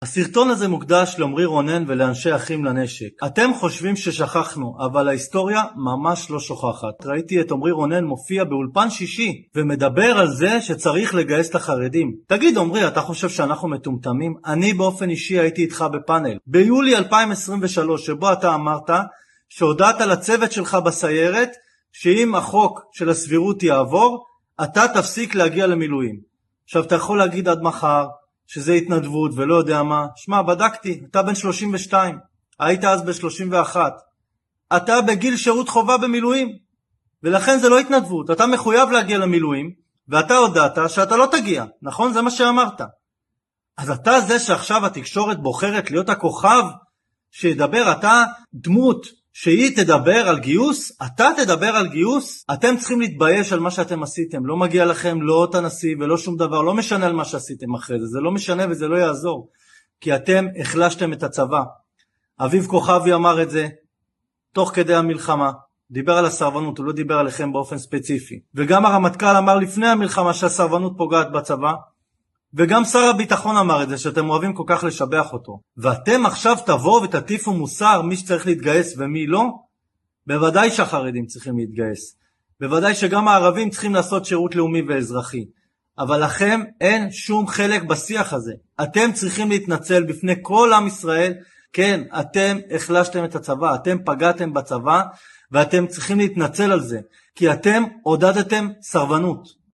הסרטון הזה מוקדש לעומרי רונן ולאנשי אחים לנשק. אתם חושבים ששכחנו, אבל ההיסטוריה ממש לא שוכחת. ראיתי את עומרי רונן מופיע באולפן שישי ומדבר על זה שצריך לגייס את החרדים. תגיד עומרי, אתה חושב שאנחנו מטומטמים? אני באופן אישי הייתי איתך בפאנל ביולי 2023 שבו אתה אמרת שהודעת לצוות שלך בסיירת שאם החוק של הסבירות יעבור אתה תפסיק להגיע למילואים. עכשיו אתה יכול להגיד עד מחר שזה התנדבות ולא יודע מה. שמע, בדקתי, אתה בן 32, היית אז ב-31, אתה בגיל שירות חובה במילואים, ולכן זה לא התנדבות, אתה מחויב להגיע למילואים, ואתה הודעת שאתה לא תגיע, נכון? זה מה שאמרת. אז אתה זה שעכשיו התקשורת בוחרת להיות הכוכב שידבר, אתה דמות שהיא תדבר על גיוס, אתה תדבר על גיוס. אתם צריכים להתבייש על מה שאתם עשיתם. לא מגיע לכם לא את הנשיא ולא שום דבר, לא משנה על מה שעשיתם אחרי זה, זה לא משנה וזה לא יעזור, כי אתם החלשתם את הצבא. אביב כוכבי אמר את זה תוך כדי המלחמה, דיבר על הסרבנות, הוא לא דיבר עליכם באופן ספציפי. וגם הרמטכ"ל אמר לפני המלחמה שהסרבנות פוגעת בצבא, וגם שר הביטחון אמר את זה, שאתם אוהבים כל כך לשבח אותו. ואתם עכשיו תבואו ותטיפו מוסר מי שצריך להתגייס ומי לא? בוודאי שהחרדים צריכים להתגייס. בוודאי שגם הערבים צריכים לעשות שירות לאומי ואזרחי. אבל לכם אין שום חלק בשיח הזה. אתם צריכים להתנצל בפני כל עם ישראל. כן, אתם החלשתם את הצבא, אתם פגעתם בצבא, ואתם צריכים להתנצל על זה. כי אתם עודדתם סרבנות.